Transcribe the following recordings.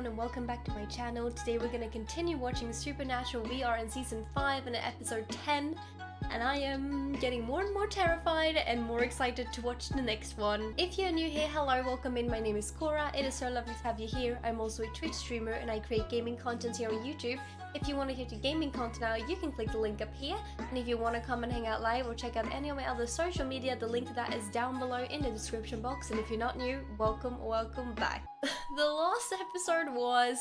everyone and welcome back to my channel. Today we're going to continue watching Supernatural. We are in season 5 and episode 10 and I am getting more and more terrified and more excited to watch the next one. If you're new here, hello, welcome in. My name is Cora. It is so lovely to have you here. I'm also a Twitch streamer and I create gaming content here on YouTube. If you want to get your gaming content out, you can click the link up here. And if you want to come and hang out live or check out any of my other social media, the link to that is down below in the description box. And if you're not new, welcome back. The last episode was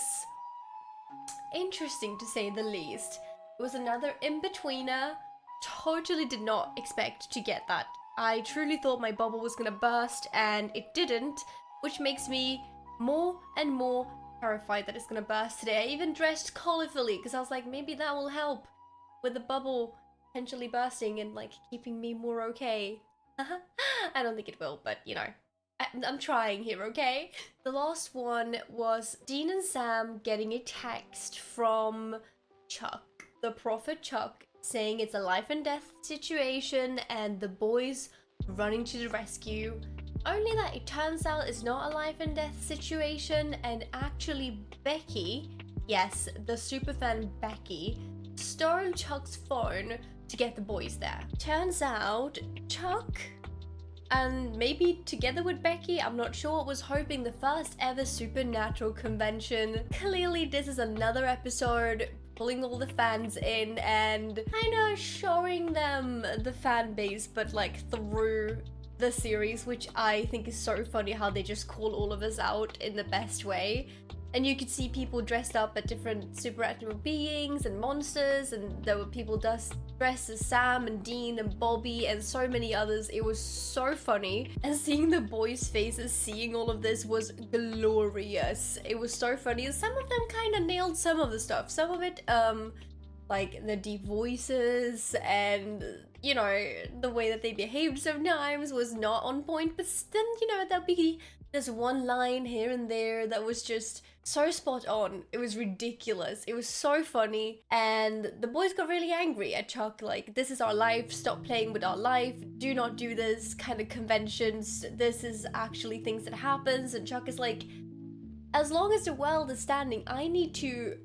interesting to say the least. It was another in-betweener. Totally did not expect to get that. I truly thought my bubble was gonna burst and it didn't, which makes me more and more terrified that it's gonna burst today. I even dressed colorfully because I was like, maybe that will help with the bubble potentially bursting and like keeping me more okay. I don't think it will, but you know, I'm trying here, okay? The last one was Dean and Sam getting a text from Chuck, the Prophet Chuck, saying it's a life and death situation and the boys running to the rescue. Only that it turns out it's not a life and death situation and actually Becky, yes, the superfan Becky, stole Chuck's phone to get the boys there. Turns out Chuck, and maybe together with Becky, I'm not sure, was hoping the first ever Supernatural convention. Clearly this is another episode pulling all the fans in and kind of showing them the fan base, but like through the series, which I think is so funny how they just call all of us out in the best way. And you could see people dressed up as different supernatural beings and monsters, and there were people dressed as Sam and Dean and Bobby and so many others. It was so funny, and seeing the boys' faces, seeing all of this was glorious. It was so funny, and some of them kind of nailed some of the stuff. Some of it, like the deep voices and, you know, the way that they behaved sometimes was not on point, but then, you know, there'll be this one line here and there that was just so spot on. It was ridiculous. It was so funny. And the boys got really angry at Chuck, like, this is our life, stop playing with our life, do not do this kind of conventions, this is actually things that happens. And Chuck is like, as long as the world is standing, I need to,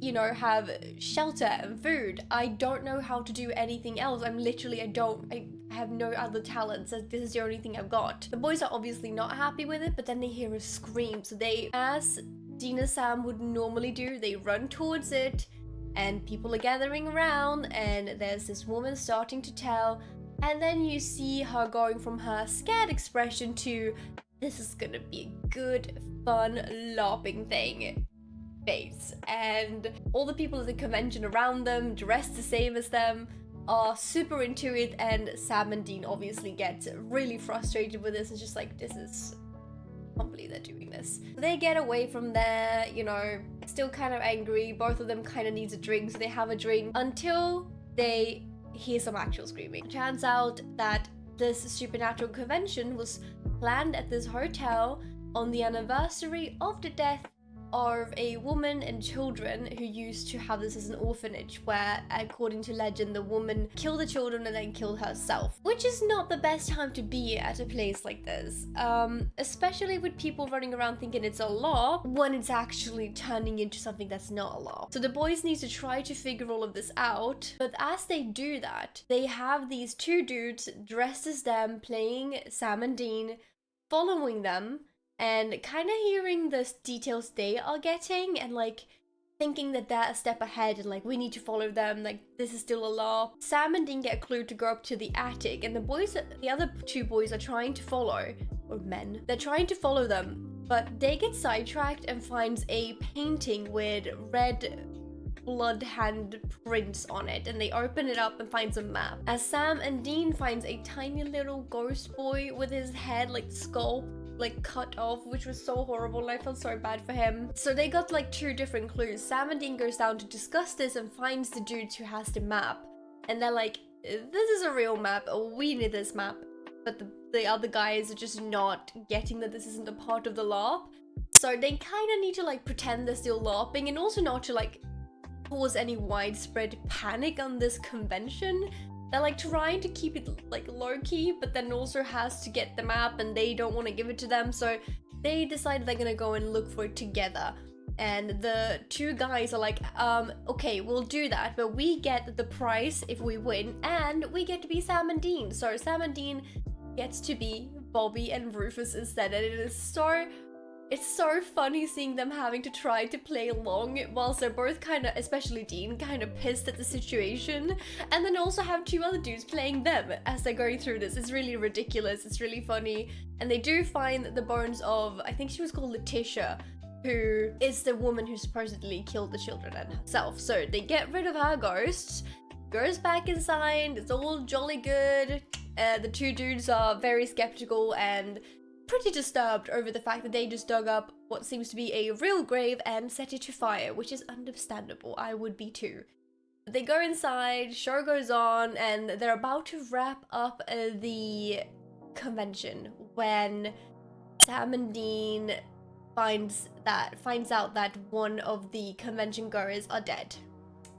you know, have shelter and food. I don't know how to do anything else. I have no other talents. This is the only thing I've got. The boys are obviously not happy with it, but then they hear a scream. So they, as Dean and Sam would normally do, they run towards it and people are gathering around and there's this woman starting to tell, and then you see her going from her scared expression to, this is gonna be a good, fun, LARPing thing face. And all the people at the convention around them, dressed the same as them, are super into it, and Sam and Dean obviously get really frustrated with this. It's just like, this is, I can't believe they're doing this. They get away from there, you know, still kind of angry. Both of them kind of needs a drink, so they have a drink until they hear some actual screaming. It turns out that this Supernatural convention was planned at this hotel on the anniversary of the death of a woman and children who used to have this as an orphanage, where according to legend the woman killed the children and then killed herself, which is not the best time to be at a place like this, especially with people running around thinking it's a law when it's actually turning into something that's not a law. So the boys need to try to figure all of this out, but as they do that, they have these two dudes dressed as them playing Sam and Dean, following them and kind of hearing the details they are getting and like thinking that they're a step ahead and like, we need to follow them, like this is still a law. Sam and Dean get a clue to go up to the attic, and the other two boys are trying to follow, or men, they're trying to follow them, but they get sidetracked and finds a painting with red blood hand prints on it, and they open it up and finds a map. As Sam and Dean finds a tiny little ghost boy with his head like skull like cut off, which was so horrible and I felt so bad for him. So they got like two different clues. Sam and Dean goes down to discuss this and finds the dude who has the map, and they're like, this is a real map, we need this map. But the other guys are just not getting that this isn't a part of the LARP, so they kind of need to like pretend they're still LARPing and also not to like cause any widespread panic on this convention. They're like trying to keep it like low-key, but then also has to get the map and they don't want to give it to them, so they decide they're gonna go and look for it together. And the two guys are like, okay, we'll do that, but we get the prize if we win, and we get to be Sam and Dean. So Sam and Dean gets to be Bobby and Rufus instead, and it's so funny seeing them having to try to play along whilst they're both kind of, especially Dean, kind of pissed at the situation, and then also have two other dudes playing them as they're going through this. It's really ridiculous, it's really funny, and they do find the bones of, I think she was called Letitia, who is the woman who supposedly killed the children and herself. So they get rid of her ghost, goes back inside, it's all jolly good. The two dudes are very skeptical and pretty disturbed over the fact that they just dug up what seems to be a real grave and set it to fire, which is understandable. I would be too. They go inside, show goes on, and they're about to wrap up the convention when Sam and Dean finds out that one of the convention goers are dead.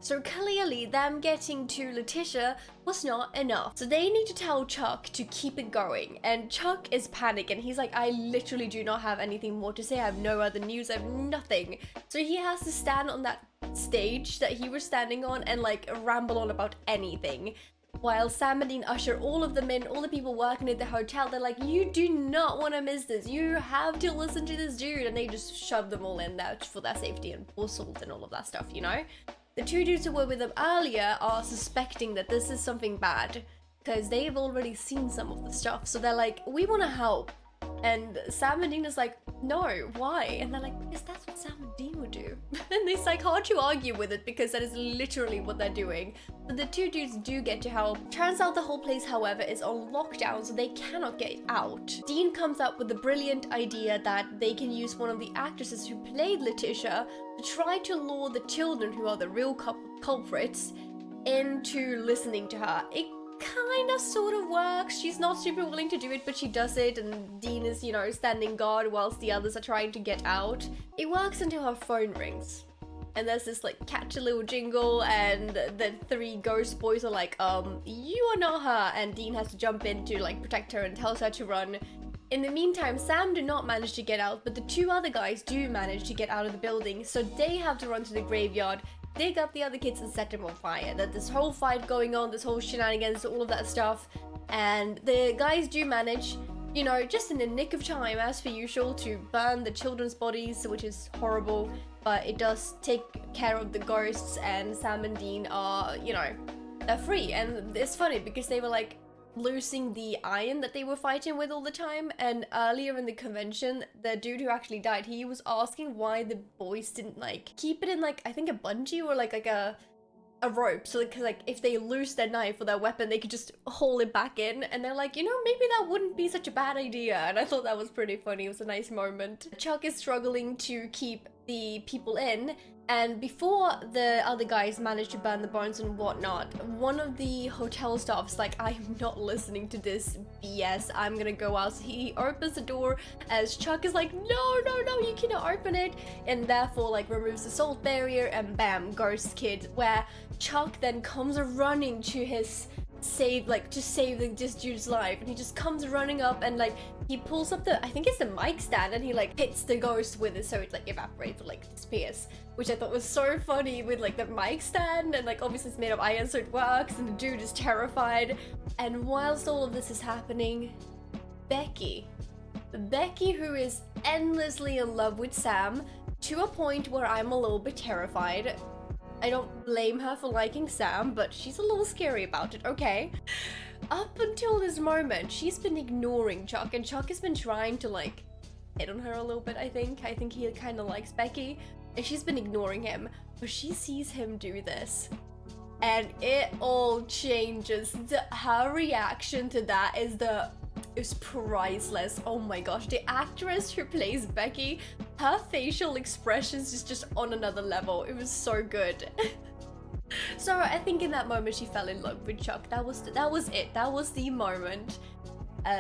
So clearly them getting to Letitia was not enough. So they need to tell Chuck to keep it going. And Chuck is panicking. He's like, I literally do not have anything more to say. I have no other news. I have nothing. So he has to stand on that stage that he was standing on and like ramble on about anything. While Sam and Dean usher all of them in, all the people working at the hotel, they're like, you do not want to miss this. You have to listen to this dude. And they just shove them all in there for their safety and pour salt and all of that stuff, you know? The two dudes who were with them earlier are suspecting that this is something bad because they've already seen some of the stuff. So they're like, we want to help. And Sam and Dean is like, no, why? And they're like, because that's what Sam and Dean would do. And it's like hard to argue with it because that is literally what they're doing. But the two dudes do get to help. Turns out the whole place, however, is on lockdown, so they cannot get out. Dean comes up with the brilliant idea that they can use one of the actresses who played Letitia to try to lure the children, who are the real culprits, into listening to her. It kind of sort of works. She's not super willing to do it, but she does it, and Dean is, you know, standing guard whilst the others are trying to get out. It works until her phone rings. And there's this like catchy little jingle, and the three ghost boys are like, you are not her, and Dean has to jump in to like protect her and tells her to run. In the meantime, Sam did not manage to get out, but the two other guys do manage to get out of the building, so they have to run to the graveyard, dig up the other kids and set them on fire. That this whole fight going on, this whole shenanigans, all of that stuff, and the guys do manage, you know, just in the nick of time, as per usual, to burn the children's bodies, which is horrible, but it does take care of the ghosts, and Sam and Dean are, you know, they're free. And it's funny because they were like losing the iron that they were fighting with all the time, and earlier in the convention, the dude who actually died, he was asking why the boys didn't like keep it in like, I think a bungee or like a rope, so like if they lose their knife or their weapon, they could just haul it back in. And they're like, you know, maybe that wouldn't be such a bad idea. And I thought that was pretty funny. It was a nice moment. Chuck is struggling to keep the people in, and before the other guys manage to burn the bones and whatnot, one of the hotel staff's like, I'm not listening to this BS, I'm gonna go out. So he opens the door as Chuck is like, no, you cannot open it, and therefore like removes the salt barrier, and bam, ghost kid, where Chuck then comes running to his save this dude's life, and he just comes running up and like he pulls up the, I think it's the mic stand, and he like hits the ghost with it so it like evaporates or like disappears, which I thought was so funny with like the mic stand, and like obviously it's made of iron so it works, and the dude is terrified. And whilst all of this is happening, Becky, who is endlessly in love with Sam to a point where I'm a little bit terrified. I don't blame her for liking Sam, but she's a little scary about it, okay? Up until this moment, she's been ignoring Chuck, and Chuck has been trying to like hit on her a little bit, I think. I think he kind of likes Becky, and she's been ignoring him, but she sees him do this, and it all changes. Her reaction to that is priceless. Oh my gosh, the actress who plays Becky, her facial expressions is just on another level. It was so good. So I think in that moment she fell in love with Chuck. That was it. That was the moment.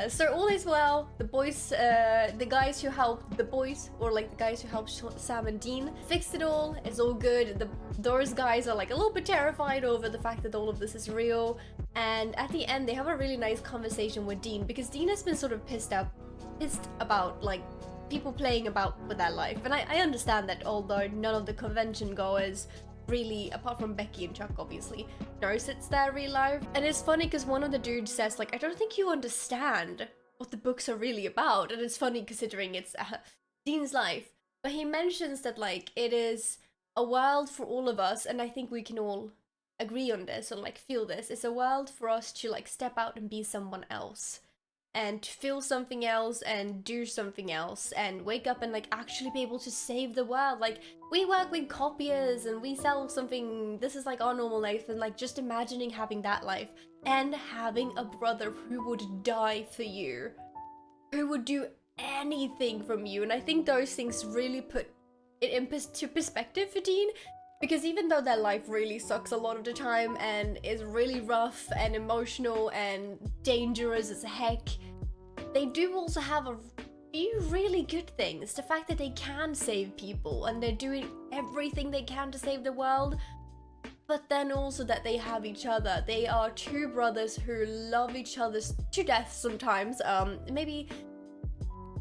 So all is well. The boys, the guys who helped the boys, or like the guys who helped Sam and Dean, fixed it all. It's all good. Those guys are like a little bit terrified over the fact that all of this is real. And at the end, they have a really nice conversation with Dean, because Dean has been sort of pissed about like people playing about with their life. And I understand that, although none of the convention goers really, apart from Becky and Chuck obviously, knows it's their real life. And it's funny because one of the dudes says like, I don't think you understand what the books are really about. And it's funny considering it's Dean's life. But he mentions that like it is a world for all of us, and I think we can all agree on this or like feel this. It's a world for us to like step out and be someone else, and to feel something else and do something else and wake up and like actually be able to save the world. Like, we work with copiers and we sell something, this is like our normal life, and like just imagining having that life and having a brother who would die for you, who would do anything from you. And I think those things really put it into perspective for Dean, because even though their life really sucks a lot of the time and is really rough and emotional and dangerous as heck, they do also have a few really good things. The fact that they can save people and they're doing everything they can to save the world, but then also that they have each other. They are two brothers who love each other to death sometimes.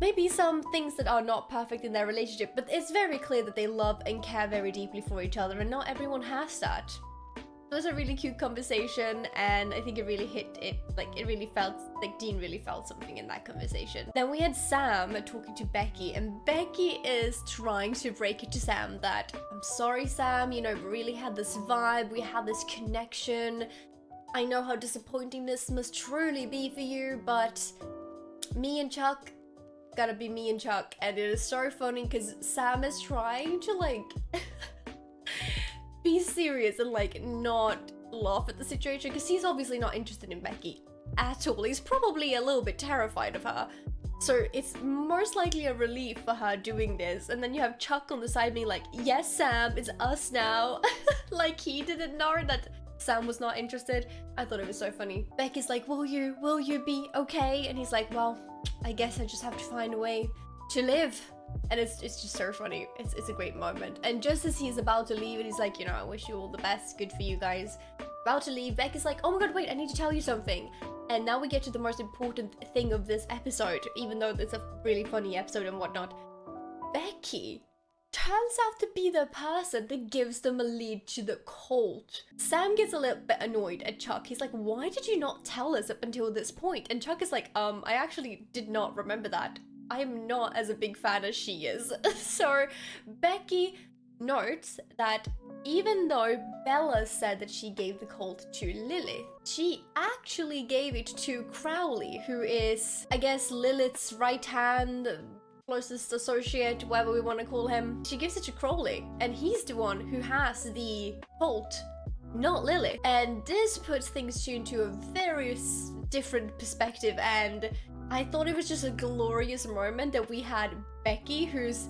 Maybe some things that are not perfect in their relationship, but it's very clear that they love and care very deeply for each other, and not everyone has that. It was a really cute conversation, and I think it really hit it, like it really felt, like Dean really felt something in that conversation. Then we had Sam talking to Becky, and Becky is trying to break it to Sam that, I'm sorry Sam, you know, we really had this vibe, we had this connection. I know how disappointing this must truly be for you, but me and Chuck, gotta be me and Chuck. And it is so funny because Sam is trying to like be serious and like not laugh at the situation, because he's obviously not interested in Becky at all. He's probably a little bit terrified of her, so it's most likely a relief for her doing this. And then you have Chuck on the side being like, yes Sam, it's us now. Like he didn't know that Sam was not interested. I thought it was so funny. Becky's like, will you be okay? And he's like, well, I guess I just have to find a way to live. And it's just so funny. It's a great moment. And just as he's about to leave, and he's like, you know, I wish you all the best, good for you guys, about to leave, Becky's like, oh my god, wait, I need to tell you something. And now we get to the most important thing of this episode, even though it's a really funny episode and whatnot. Becky turns out to be the person that gives them a lead to the cult. Sam gets a little bit annoyed at Chuck. He's like, why did you not tell us up until this point? And Chuck is like, I actually did not remember that. I am not as a big fan as she is. So Becky notes that even though Bella said that she gave the cult to Lilith, she actually gave it to Crowley, who is, I guess, Lilith's right hand, closest associate, whatever we want to call him. She gives it to Crowley, and he's the one who has the cult, not Lilith. And this puts things into a very different perspective, and I thought it was just a glorious moment that we had Becky, who's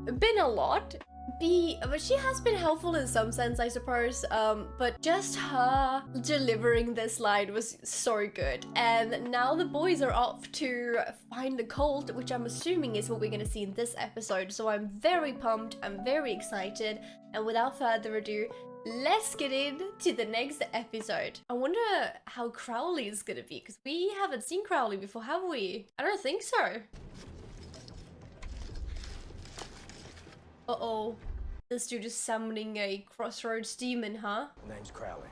been a lot, but she has been helpful in some sense, I suppose, but just her delivering this line was so good. And now the boys are off to find the cult, which I'm assuming is what we're gonna see in this episode, so I'm very pumped, I'm very excited, and without further ado, let's get into the next episode. I wonder how Crowley is gonna be, because we haven't seen Crowley before, have we? I don't think so. Uh-oh. This dude is summoning a Crossroads demon, huh? Name's Crowley.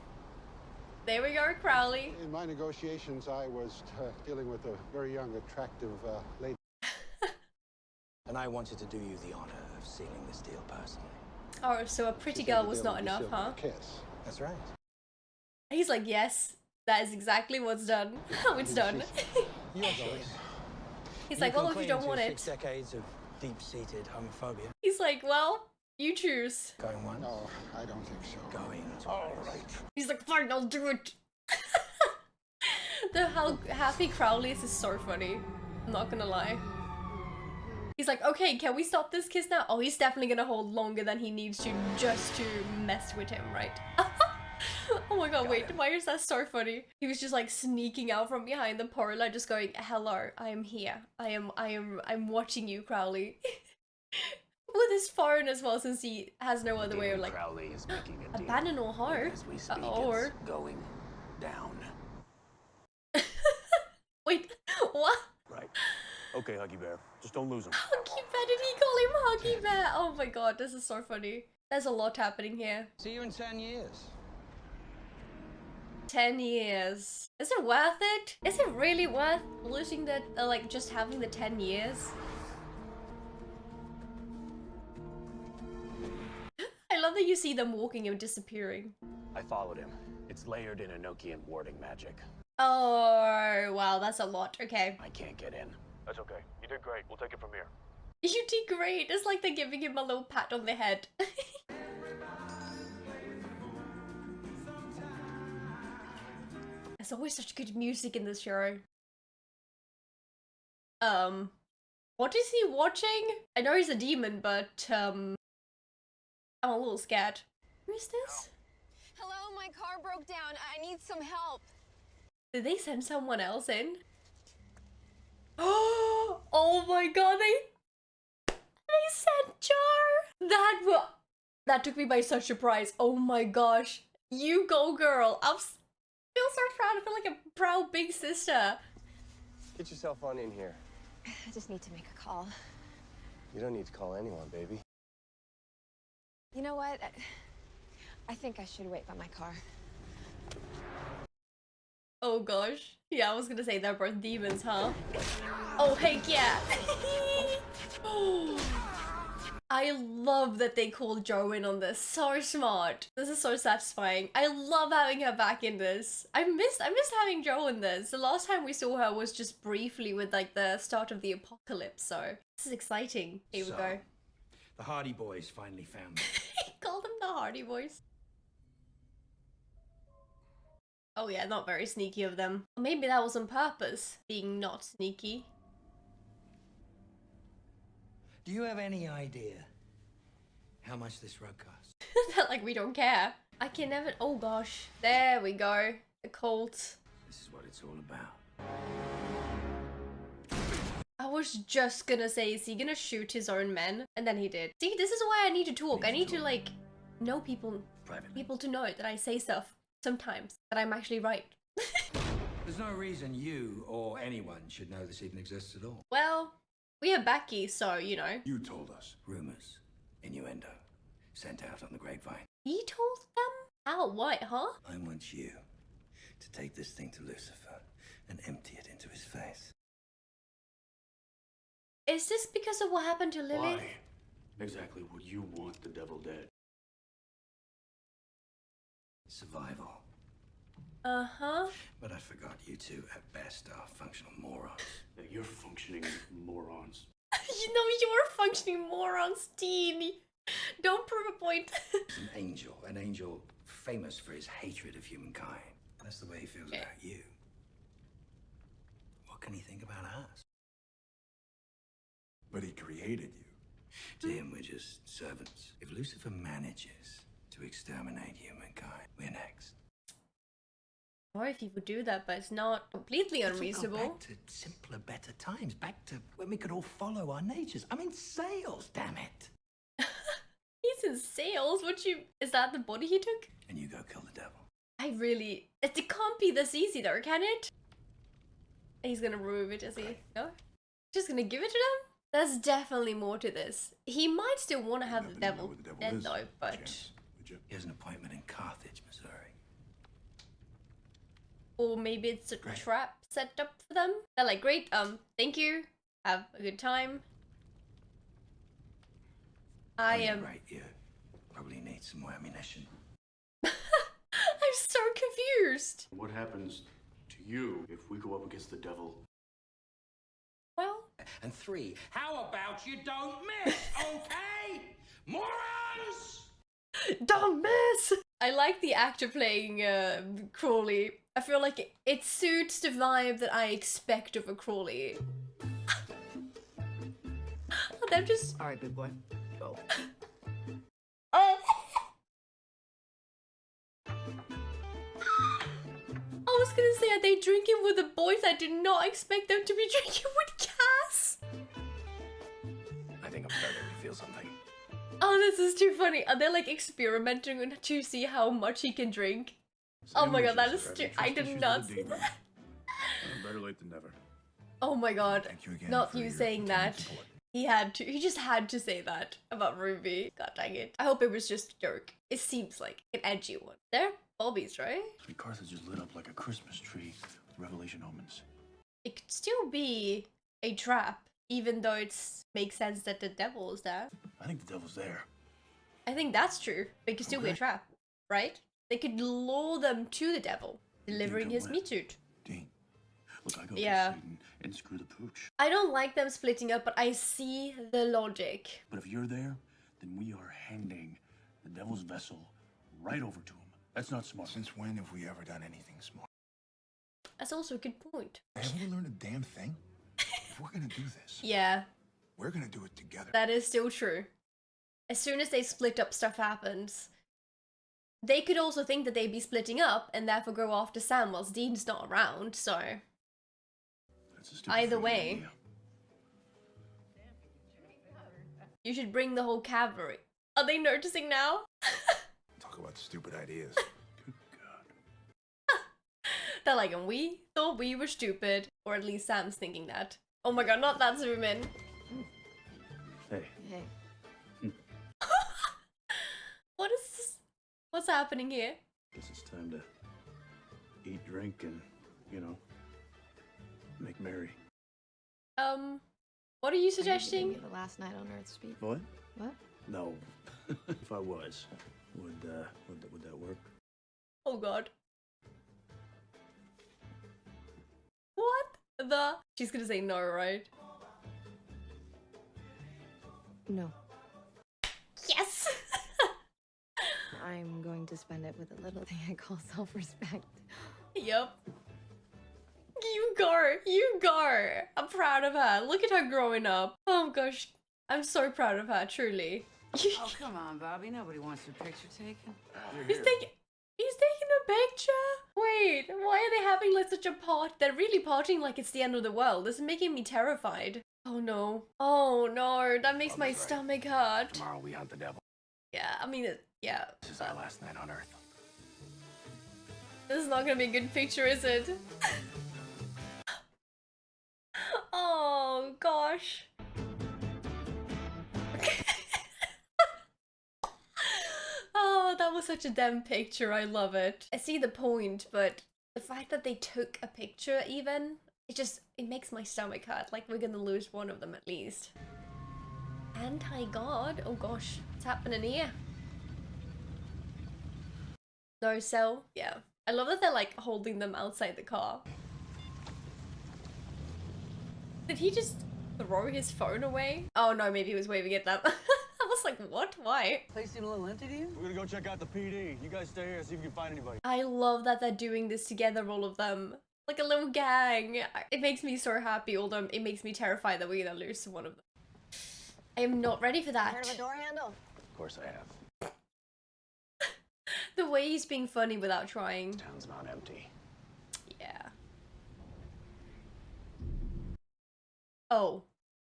There we go, Crowley. In my negotiations, I was dealing with a very young, attractive lady. And I wanted to do you the honor of sealing this deal personally. Oh, so a pretty girl was not enough, huh? Kiss. That's right. He's like, yes, that is exactly what's done. How it's done. You're going. He's like, well, if you don't want 6 it. decades of deep-seated homophobia. He's like, well, you choose. Going once. No, I don't think so. Going All twice. right. He's like, fine, I'll do it. How happy Crowley is so funny. I'm not gonna lie. He's like, okay, can we stop this kiss now? Oh, he's definitely gonna hold longer than he needs to just to mess with him, right? Oh my god, wait, why is that so funny? He was just like sneaking out from behind the parlor, just going, hello, I am here. I'm watching you, Crowley. With his phone as well, since he has no other way of like, Crowley is making a deal. abandon all heart. As we speak, Or it's going down. wait, what? Right. Okay, Huggy Bear. Just don't lose him. Huggy Bear, did he call him Huggy Bear? Oh my god, this is so funny. There's a lot happening here. See you in 10 years. 10 years. Is it worth it? Is it really worth losing that, like, just having the 10 years? I love that you see them walking and disappearing. I followed him. It's layered in Enochian warding magic. Oh, wow, that's a lot. Okay. I can't get in. That's okay. You did great. We'll take it from here. You did great. It's like they're giving him a little pat on the head. There's always such good music in this show. What is he watching? I know he's a demon, but, I'm a little scared. Who is this? Hello, my car broke down. I need some help. Did they send someone else in? Oh my god, they sent Jar! That took me by such surprise. Oh my gosh. You go, girl. I feel so proud. I feel like a proud big sister. Get yourself on in here. I just need to make a call. You don't need to call anyone, baby. You know what? I think I should wait by my car. Oh gosh. Yeah, I was gonna say they're both demons, huh? Oh, heck yeah. I love that they called Jo in on this. So smart. This is so satisfying. I love having her back in this. I missed having Jo in this. The last time we saw her was just briefly with like the start of the apocalypse, so this is exciting. Here we go. The Hardy Boys finally found me. He called them the Hardy Boys. Oh yeah, not very sneaky of them. Or maybe that was on purpose, being not sneaky. Do you have any idea how much this rug costs? They're like, we don't care. I can never. Oh gosh. There we go. The cult. This is what it's all about. I was just gonna say, is he gonna shoot his own men? And then he did. See, this is why I need to talk. I need to, like, know people. Privately. People to know that I say stuff sometimes. That I'm actually right. There's no reason you or anyone should know this even exists at all. Well, we have Becky, so, you know. You told us. Rumors. Innuendo. Sent out on the grapevine. He told them? How? What, huh? I want you to take this thing to Lucifer and empty it into his face. Is this because of what happened to Lilith? Why exactly would you want the devil dead? Survival. Uh-huh. But I forgot you two at best are functional morons. Yeah, you're functioning morons. You know you're functioning morons, Dean. Don't prove a point. He's an angel famous for his hatred of humankind. That's the way he feels about you. What can he think about us? But he created you. To him, we're just servants. If Lucifer manages to exterminate humankind, we're next. Or if he would do that, but it's not completely Let's all go unreasonable. back to simpler, better times. Back to when we could all follow our natures. I'm in sales, damn it. He's in sales. Is that the body he took? And you go kill the devil. It can't be this easy though, can it? He's gonna remove it, is he? No? Just gonna give it to them? There's definitely more to this. He might still want to have the Happen to know devil where the devil dead is, though, but... Chance, would you? He has an appointment in Carthage, Missouri. Or maybe it's a Great. trap set up for them. They're like, great, thank you. Have a good time. I Oh, yeah, am... right, you probably need some more ammunition. I'm so confused. What happens to you if we go up against the devil? Well, And 3, how about you don't miss, okay? Morons! don't miss! I like the actor playing Crawley. I feel like it suits the vibe that I expect of a Crawley. They're just... All right, big boy. Go. Oh. I was gonna say, are they drinking with the boys? I did not expect them to be drinking with Cass. I think I'm starting to feel something. Oh, this is too funny. Are they like experimenting to see how much he can drink? Oh my god, that is too... I did not see that. Better late than never. Oh my god. Thank you again Not for you your saying continued that. support. He had to. He just had to say that about Ruby. God dang it. I hope it was just a joke. It seems like an edgy one. They're Bobbies, right? Sweet Carthage is lit up like a Christmas tree with Revelation omens. It could still be a trap, even though it makes sense that the devil is there. I think the devil's there. I think that's true. But it could still be a Okay. trap, right? They could lure them to the devil, delivering they'll his win? meat suit. Dean, look, I go Yeah. for Satan and screw the pooch. I don't like them splitting up, but I see the logic. But if you're there, then we are handing the devil's vessel right over to him. That's not smart. Since when have we ever done anything smart? That's also a good point. Have we learned a damn thing? If we're gonna do this, Yeah, we're gonna do it together. that is still true. As soon as they split up, stuff happens. They could also think that they'd be splitting up and therefore go after Sam whilst Dean's not around, so That's a stupid either freaking way. idea. You should bring the whole cavalry. Are they noticing now? Talk about stupid ideas. Good God. They're like, and we thought we were stupid. Or at least Sam's thinking that. Oh my god, not that zoom in. Hey, Hey. What is this? What's happening here? guess it's time to eat, drink, and, you know, make merry. What are you Are you suggesting? giving me the last night on Earth speech? What? What? No. If I was, would that work? Oh god. What the? She's gonna say no, right? No. Yes! I'm going to spend it with a little thing I call self-respect. Yup. You go! You go! I'm proud of her. Look at her growing up. Oh gosh. I'm so proud of her, truly. Oh, come on, Bobby. Nobody wants your picture taken. He's taking a picture? Wait, why are they having like such a part? They're really partying like it's the end of the world. This is making me terrified. Oh no. Oh no, that makes my Bobby's right. stomach hurt. Tomorrow we hunt the devil. Yeah, I mean, yeah. This is our last night on Earth. This is not gonna be a good picture, is it? Oh gosh. Oh, that was such a damn picture. I love it. I see the point, but the fact that they took a picture even, it makes my stomach hurt. Like we're gonna lose one of them at least. Anti-God? Oh gosh, what's happening here? No cell? Yeah. I love that they're like holding them outside the car. Did he just throw his phone away? Oh no, maybe he was waving at them. I was like, what? Why? Place seem a little empty to you? We're gonna go check out the PD. You guys stay here, see if you can find anybody. I love that they're doing this together, all of them. Like a little gang. It makes me so happy, although it makes me terrified that we're gonna lose one of them. I am not ready for that. Heard of a door handle? Of course I have. The way he's being funny without trying. Town's not empty. Yeah. Oh.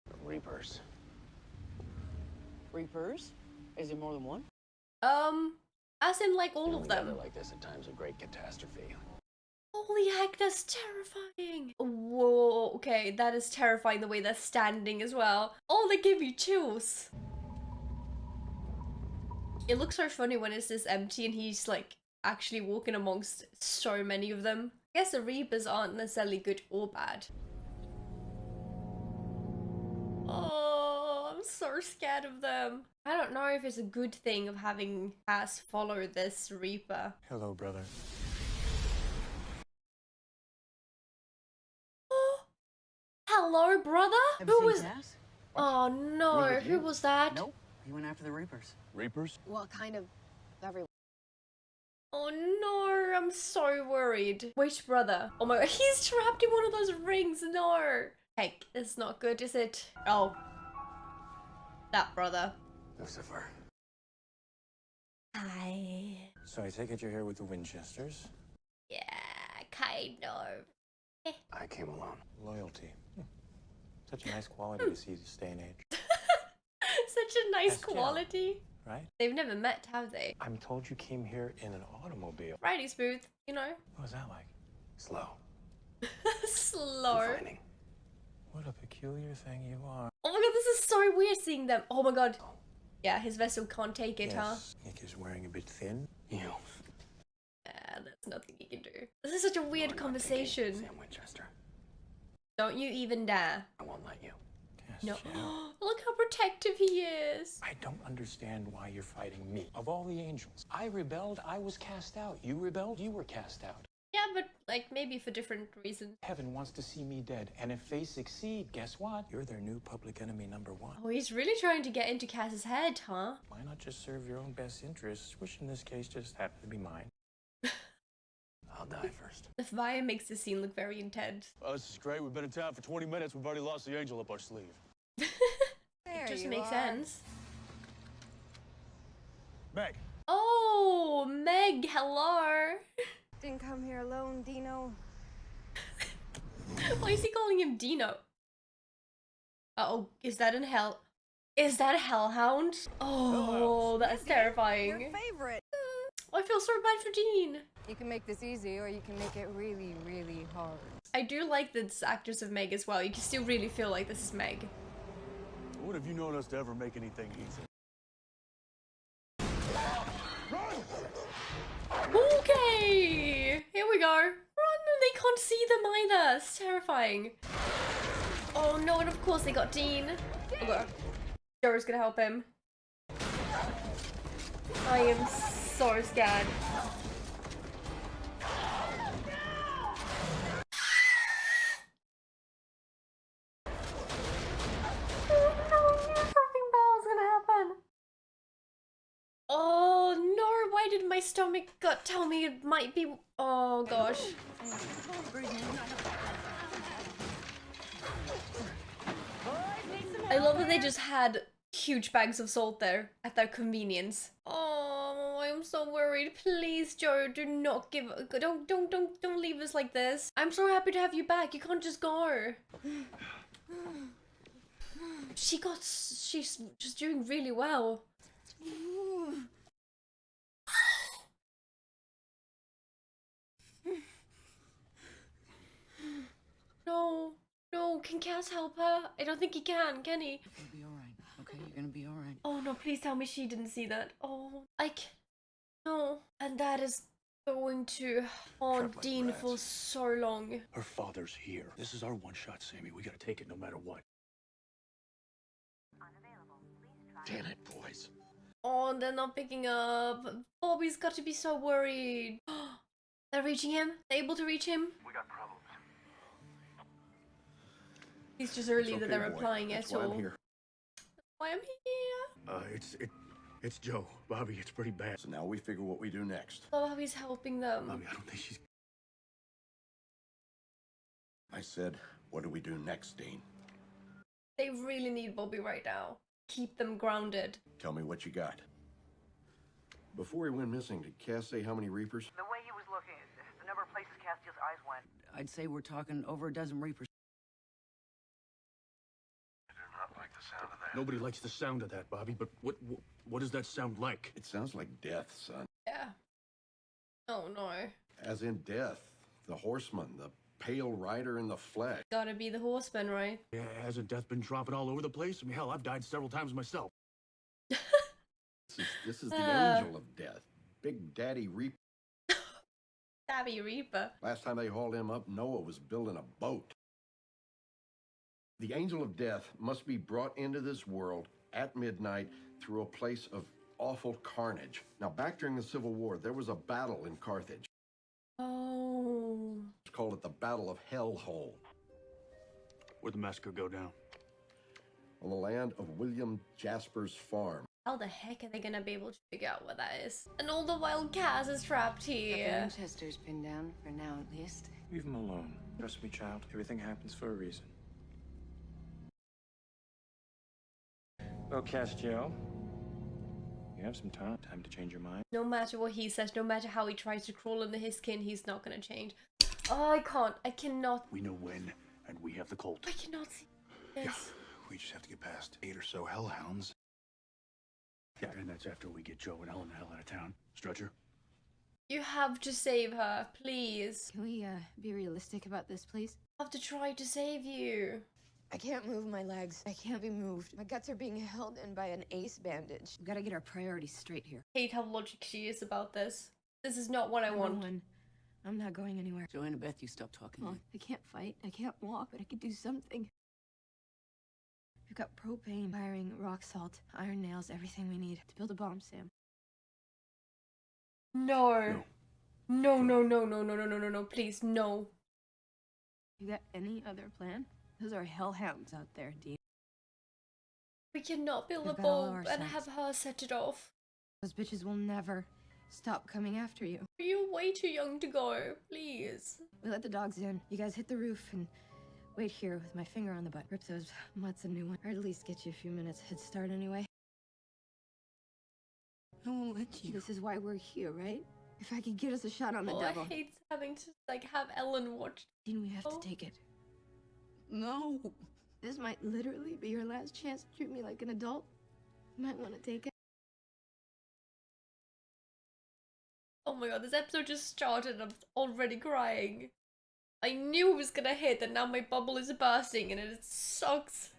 The Reapers. Reapers? Is there more than one? As in like all Coming of them. together like this at times of great catastrophe. Holy heck, that's terrifying. Whoa, okay, that is terrifying the way they're standing as well. Oh, they give you chills. It looks so funny when it's this empty and he's like actually walking amongst so many of them. I guess the Reapers aren't necessarily good or bad. Oh, I'm so scared of them. I don't know if it's a good thing of having Cass follow this Reaper. Hello, brother. Oh, hello, brother? Ever Who seen was... Cass? Oh no, With who you? was that? Nope. He went after the Reapers. Reapers? Well, kind of everyone. Oh no, I'm so worried. Which brother? Oh my god, he's trapped in one of those rings. No. Heck, it's not good, is it? Oh. That brother. Lucifer. Hi. So I take it you're here with the Winchesters? Yeah, kind of. I came alone. Loyalty. Such a nice quality to see this day and age, Such a nice That's Jill. quality. right? They've never met, have they? I'm told you came here in an automobile. Righty smooth, you know. What was that like? Slow. Slow. Refining. What a peculiar thing you are. Oh my god, this is so weird seeing them. Oh my god. Yeah, his vessel can't take it, huh? Yes, Nick is wearing a bit thin. You. That's nothing you can do. This is such a weird conversation. Sam Winchester. Don't you even dare. I won't let you. No. Castiel. Look how protective he is. I don't understand why you're fighting me. Of all the angels, I rebelled, I was cast out. You rebelled, you were cast out. Yeah, but like maybe for different reasons. Heaven wants to see me dead, and if they succeed, guess what? You're their new public enemy number one. Oh, he's really trying to get into Cass's head, huh? Why not just serve your own best interests, which in this case just happen to be mine? I'll die first. The fire makes the scene look very intense. Oh, this is great. We've been in town for 20 minutes. We've already lost the angel up our sleeve. There Just you makes are. sense. Meg. Oh, Meg, hello. Didn't come here alone, Dino. Why is he calling him Dino? Uh-oh, is that in hell? Is that a hellhound? Oh, that's terrifying. Your favorite. I feel so bad for Dean. You can make this easy, or you can make it really, really hard. I do like this actress of Meg as well. You can still really feel like this is Meg. What have you known us to ever make anything easy? Okay, here we go. Run, they can't see them either. It's terrifying. Oh no, and of course they got Dean. Oh god. Joe's gonna help him. I am so scared. Oh no, why did my stomach gut tell me it might be? Oh gosh. I love that they just had huge bags of salt there at their convenience. Oh, I'm so worried. Please, Joe, do not give. Don't leave us like this. I'm so happy to have you back. You can't just go. She's just doing really well. No, no, can Cass help her? I don't think he can he? You're gonna be alright, okay? You're gonna be alright. Oh no, please tell me she didn't see that. Oh, no. And that is going to haunt Trapped like Dean rats. for so long. Her father's here. This is our one shot, Sammy. We gotta take it no matter what. Damn it, boys. Oh, they're not picking up. Bobby's got to be so worried. They're reaching him? They're able to reach him? We got problems. He's just relieved that they're replying at all. I'm here. Why I'm here? It's Joe. Bobby, it's pretty bad. So now we figure what we do next. Love how he's helping them. Bobby, I don't think she's... I said, what do we do next, Dean? They really need Bobby right now. Keep them grounded. Tell me what you got. Before he went missing, did Cass say how many Reapers? The way he was looking, the number of places Castiel's eyes went. I'd say we're talking over a dozen Reapers. I do not like the sound of that. Nobody likes the sound of that, Bobby, but what does that sound like? It sounds like death, son. Yeah. Oh no. As in death. The horseman, the pale rider in the flesh. Gotta be the horseman, right? Yeah, hasn't death been dropping all over the place? I mean, hell, I've died several times myself. This is the angel of death. Big Daddy Reaper. Daddy Reaper. Last time they hauled him up, Noah was building a boat. The angel of death must be brought into this world at midnight through a place of awful carnage. Now, back during the Civil War, there was a battle in Carthage. Oh. Let's call it the Battle of Hellhole. Where'd the massacre go down? On the land of William Jasper's farm. How the heck are they gonna be able to figure out what that is? And all the while Cass is trapped Got the here. Winchester's pinned down, for now at least. Leave him alone. Trust me, child. Everything happens for a reason. Well, Castiel, you have some time to change your mind. No matter what he says, no matter how he tries to crawl under his skin, he's not gonna change. Oh, I can't. I cannot. We know when, and we have the Colt. I cannot see this. We just have to get past 8 or so hellhounds. Yeah, and that's after we get Joe and Ellen the hell out of town. Stretcher? You have to save her, please. Can we, be realistic about this, please? I have to try to save you. I can't move my legs. I can't be moved. My guts are being held in by an ace bandage. We gotta get our priorities straight here. Hate how logic she is about this. This is not what I want. I'm not going anywhere. Joanna Beth, you stop talking. Come on. I can't fight. I can't walk, but I could do something. We've got propane, wiring, rock salt, iron nails, everything we need to build a bomb, Sam. No. No, no, no, no, no, no, no, no, no, please, no. You got any other plan? Those are hellhounds out there, Dean. We cannot build a They've got all bomb our and sides. have her set it off. Those bitches will never stop coming after you. You're way too young to go, please. We let the dogs in. You guys hit the roof and wait here with my finger on the butt. Rip those mutts a new one. Or at least get you a few minutes head start anyway. I won't let you. This is why we're here, right? If I could get us a shot on the Oh, devil. I hate having to, like, have Ellen watch. Dean, we have Oh. to take it. No. This might literally be your last chance to treat me like an adult. You might want to take it. Oh my god, this episode just started and I'm already crying. I knew it was gonna hit and now my bubble is bursting and it sucks.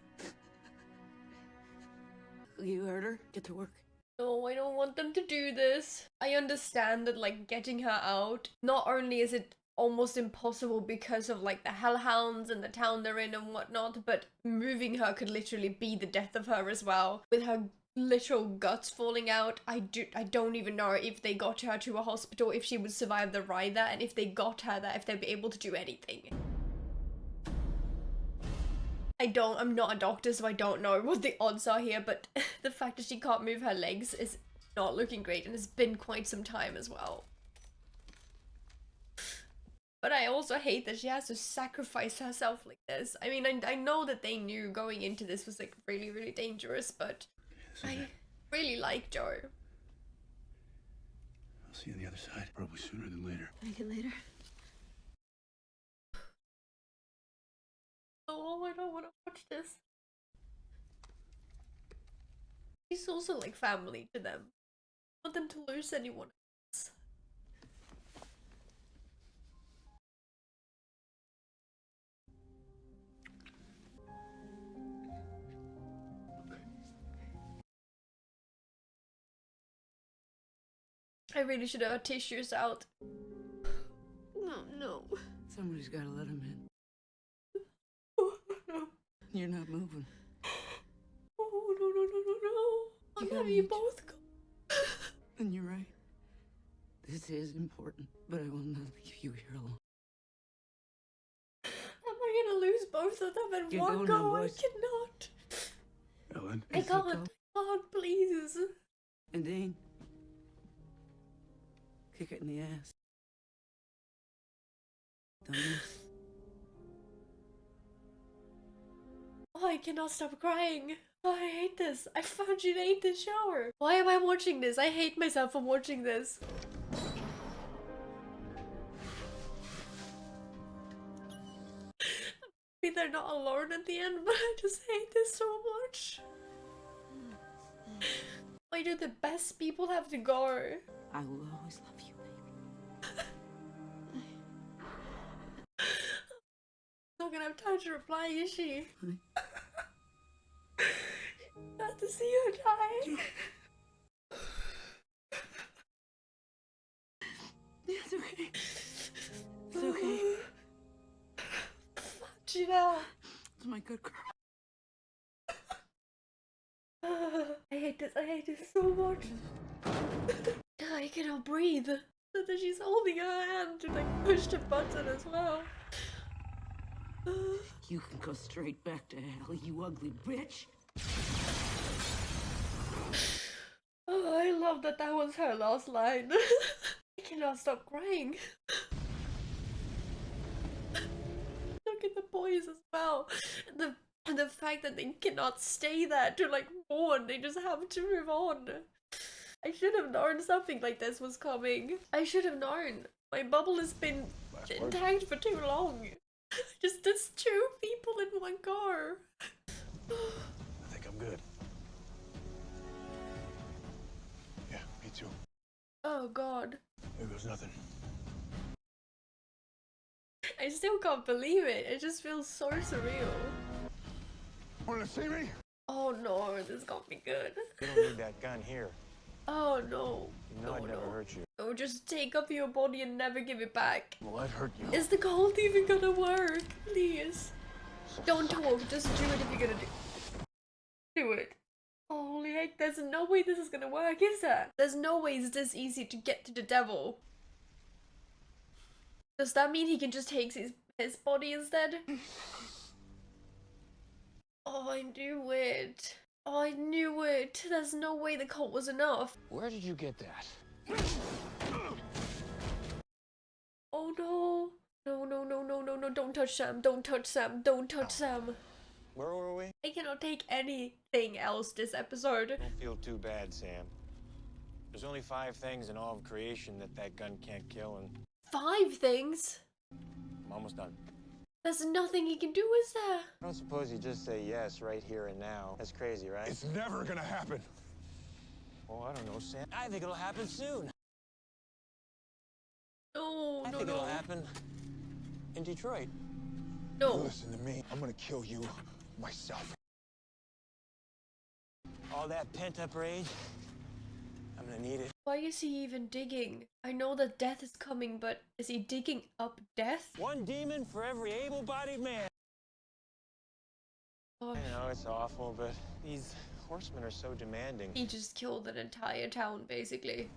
You heard her. Get to work. No, I don't want them to do this. I understand that, like, getting her out, not only is it almost impossible because of, like, the hellhounds and the town they're in and whatnot, but moving her could literally be the death of her as well. With her literal guts falling out, I don't even know if they got her to a hospital, if she would survive the ride there, and if they got her there, if they'd be able to do anything. I'm not a doctor, so I don't know what the odds are here, but the fact that she can't move her legs is not looking great, and it's been quite some time as well. But I also hate that she has to sacrifice herself like this. I mean, I know that they knew going into this was, like, really, really dangerous, but I really like Joe. I'll see you on the other side, probably sooner than later. Make it later. Oh, I don't want to watch this. He's also like family to them. I want them to lose anyone else. I really should have had tissues out. No, no. Somebody's got to let him in. Oh, no. You're not moving. Oh, no, no, no, no, no. I'll have you both go. And you're right. This is important, but I will not leave you here alone. Am I gonna lose both of them in You're one going go? now, I boys. cannot. Ellen? I can't, please. And Dean, kick it in the ass. Don't miss. Oh, I cannot stop crying. Oh, I hate this. I fucking hate this shower. Why am I watching this? I hate myself for watching this. Maybe they're not alone at the end, but I just hate this so much. Why do the best people have to go? I will always love you, baby. Not gonna have time to reply, is she? Not to see her die. It's okay. It's okay. Fuck you now. It's my good girl. I hate this so much. I cannot breathe. So that she's holding her hand to like push the button as well. You can go straight back to hell, you ugly bitch. Oh, I love that that was her last line. I cannot stop crying. Look at the boys as well. The fact that they cannot stay there to like mourn, they just have to move on. I should have known something like this was coming. I should have known. My bubble has been intact for too long. Just there's two people in one car. I think I'm good. Yeah, me too. Oh god. There goes nothing. I still can't believe it. It just feels so surreal. Want to see me? Oh no, this got me good. You don't need that gun here. Oh no. You know I'd never hurt you. Oh, just take up your body and never give it back. Well, I'd hurt you. Is the gold even gonna work? Please. Don't talk, just do it if you're gonna do it. Holy heck, there's no way this is gonna work, is there? There's no way it's this easy to get to the devil. Does that mean he can just take his body instead? Oh, I knew it. Oh, I knew it. There's no way the cult was enough. Where did you get that? Oh no. No, no, no, no, no, no, don't touch Sam. Don't touch Sam. Don't touch Sam. Where were we? I cannot take anything else this episode. Don't feel too bad, Sam. There's only 5 things in all of creation that gun can't kill, and 5 things? I'm almost done. There's nothing he can do, is there? I don't suppose you just say yes right here and now. That's crazy, right? It's never gonna happen. Oh, I don't know, Sam. I think it'll happen soon. No, I no, think no. it'll happen in Detroit. No. Listen to me. I'm gonna kill you myself. All that pent-up rage, I'm gonna need it. Why is he even digging? I know that death is coming, but is he digging up death? One demon for every able-bodied man. Oh, I know it's awful, but these horsemen are so demanding. he just killed an entire town, basically.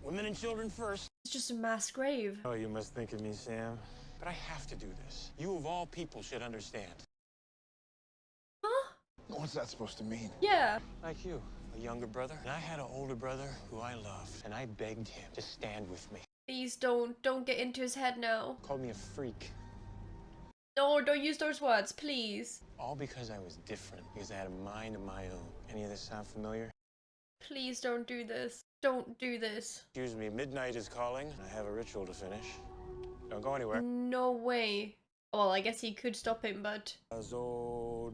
Women and children first. It's just a mass grave. Oh, you must think of me, Sam. But I have to do this. You of all people should understand. Huh? What's that supposed to mean? Yeah. Like you, a younger brother. And I had an older brother who I loved, and I begged him to stand with me. Please don't get into his head now. Called me a freak. No, don't use those words, please. All because I was different, because I had a mind of my own. Any of this sound familiar? Please don't do this. Don't do this. Excuse me, midnight is calling, and I have a ritual to finish. Don't go anywhere. No way. Well, I guess he could stop him, but... Oh,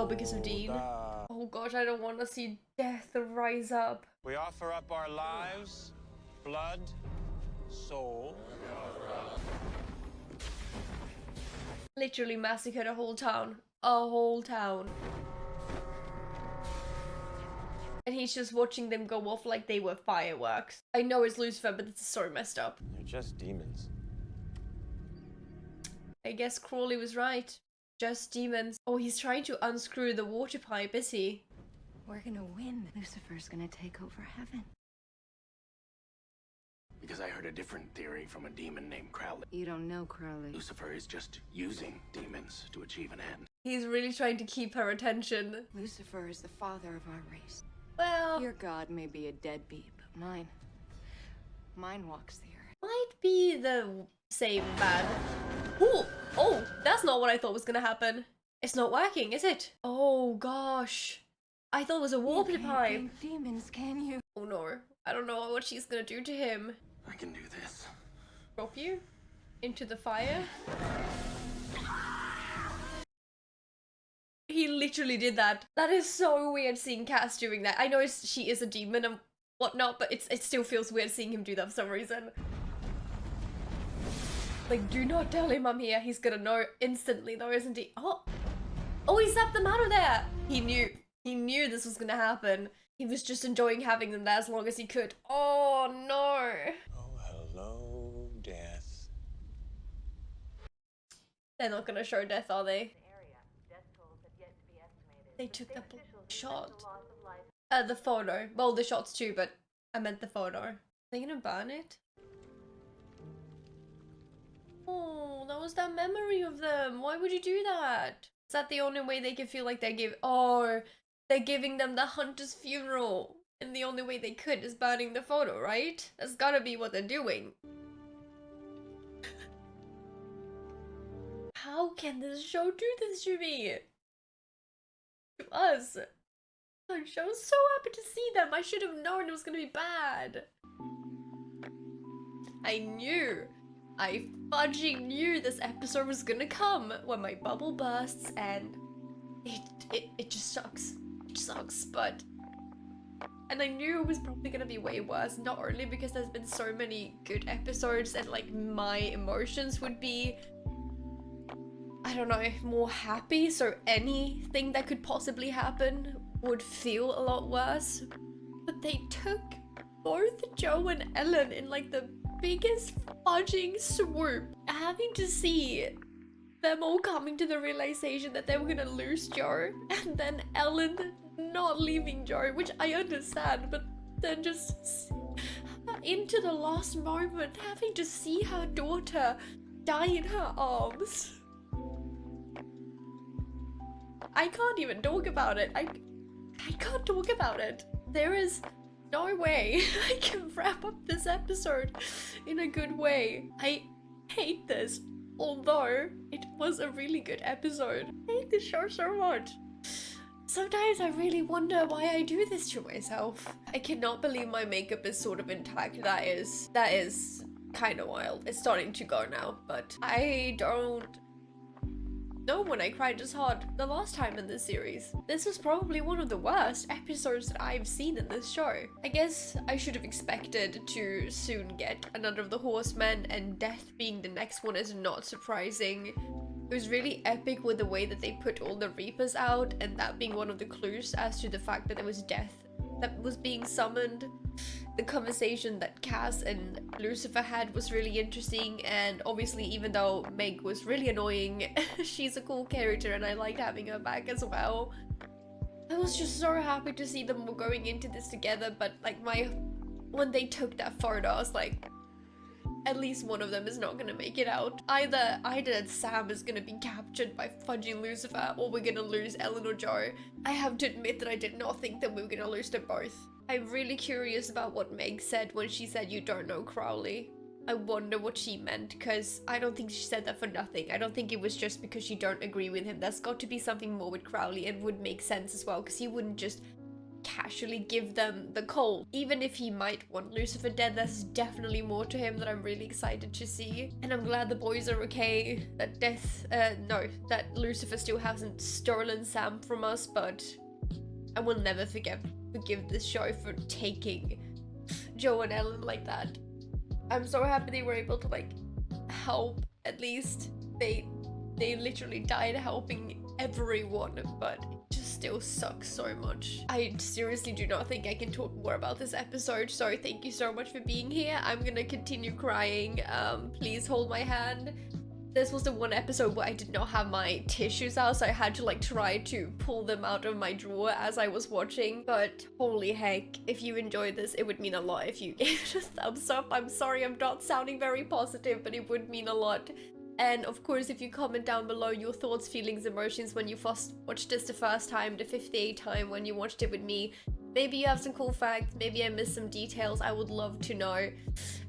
because of Dean. Oh gosh, I don't want to see death rise up. We offer up our lives, blood, soul. Literally massacred a whole town. A whole town. And he's just watching them go off like they were fireworks. I know it's Lucifer, but this is so messed up. They're just demons. I guess Crawley was right. Just demons. Oh, he's trying to unscrew the water pipe, is he? We're gonna win. Lucifer's gonna take over heaven. Because I heard a different theory from a demon named Crowley. You don't know Crowley. Lucifer is just using demons to achieve an end. He's really trying to keep her attention. Lucifer is the father of our race. Well, Your god may be a deadbeat, but mine walks the earth. might be the same bad. Ooh, oh, that's not what I thought was gonna happen. It's not working, is it? Oh gosh. I thought it was a water You can't pipe. beat demons, can you? Oh no, I don't know what she's gonna do to him. I can do this. Drop you into the fire? He literally did that. That is so weird seeing Cass doing that. I know she is a demon and whatnot, but it still feels weird seeing him do that for some reason. Like, do not tell him I'm here. He's gonna know instantly though, isn't he? Oh, he snapped them out of there. He knew this was gonna happen. He was just enjoying having them there as long as he could. Oh no. Oh, hello, death. They're not gonna show death, are they? They took the shot. The photo. Well, the shots too, but I meant the photo. Are they gonna burn it? Oh, that was that memory of them. Why would you do that? Is that the only way they can feel like they're giving them the hunter's funeral? And the only way they could is burning the photo, right? That's gotta be what they're doing. How can this show do this to me? To us. Gosh, I was so happy to see them. I should have known it was gonna be bad. I fudging knew this episode was gonna come when my bubble bursts, and it just sucks. It sucks, but... And I knew it was probably gonna be way worse, not only because there's been so many good episodes and like my emotions would be... I don't know, more happy, so anything that could possibly happen would feel a lot worse. But they took both Joe and Ellen in like the biggest fudging swoop. Having to see them all coming to the realization that they were gonna lose Joe, and then Ellen not leaving Joe, which I understand, but then just into the last moment, having to see her daughter die in her arms. I can't even talk about it. I can't talk about it. There is no way I can wrap up this episode in a good way. I hate this, although it was a really good episode. I hate this show so much. Sometimes I really wonder why I do this to myself. I cannot believe my makeup is sort of intact. That is kind of wild. It's starting to go now, but I don't know when I cried this hard the last time in this series. This was probably one of the worst episodes that I've seen in this show. I guess I should have expected to soon get another of the Horsemen, and death being the next one is not surprising. It was really epic with the way that they put all the Reapers out, and that being one of the clues as to the fact that there was death that was being summoned. The conversation that Cass and Lucifer had was really interesting, and obviously even though Meg was really annoying, she's a cool character and I liked having her back as well. I was just so happy to see them all going into this together, but like when they took that photo, I was like, at least one of them is not gonna make it out. Either Sam is gonna be captured by fudging Lucifer, or we're gonna lose Ellen or Joe. I have to admit that I did not think that we were gonna lose them both. I'm really curious about what Meg said when she said you don't know Crowley. I wonder what she meant, because I don't think she said that for nothing. I don't think it was just because you don't agree with him. There's got to be something more with Crowley, and would make sense as well, because he wouldn't just casually give them the cold. Even if he might want Lucifer dead, there's definitely more to him that I'm really excited to see. And I'm glad the boys are okay. That that Lucifer still hasn't stolen Sam from us, but I will never forgive this show for taking Joe and Ellen like that. I'm so happy they were able to like help. At least they literally died helping everyone, but it just still sucks so much. I seriously do not think I can talk more about this episode, so thank you so much for being here. I'm gonna continue crying. Please hold my hand. This was the one episode where I did not have my tissues out, so I had to like try to pull them out of my drawer as I was watching. But holy heck, if you enjoyed this, it would mean a lot if you gave it a thumbs up. I'm sorry I'm not sounding very positive, but it would mean a lot. And of course, if you comment down below your thoughts, feelings, emotions when you first watched this the first time, the 58th time when you watched it with me. Maybe you have some cool facts, maybe I missed some details, I would love to know.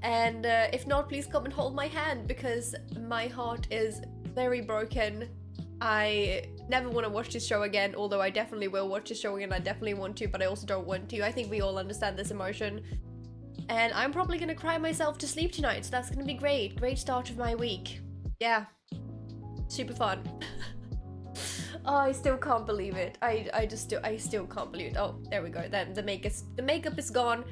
And if not, please come and hold my hand, because my heart is very broken. I never want to watch this show again, although I definitely will watch this show again. I definitely want to, but I also don't want to. I think we all understand this emotion. And I'm probably gonna cry myself to sleep tonight, so that's gonna be great. Great start of my week. Yeah, super fun. Oh, I still can't believe it. I still can't believe it. Oh, there we go. Then the makeup is gone.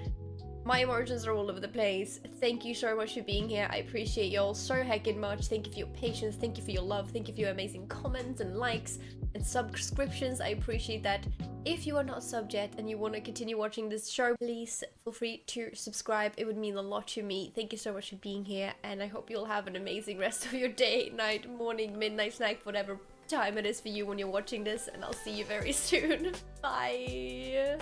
My emotions are all over the place. Thank you so much for being here. I appreciate y'all so heckin' much. Thank you for your patience. Thank you for your love. Thank you for your amazing comments and likes and subscriptions. I appreciate that. If you are not subbed yet and you want to continue watching this show, please feel free to subscribe. It would mean a lot to me. Thank you so much for being here, and I hope you'll have an amazing rest of your day, night, morning, midnight snack, whatever time it is for you when you're watching this, and I'll see you very soon. Bye.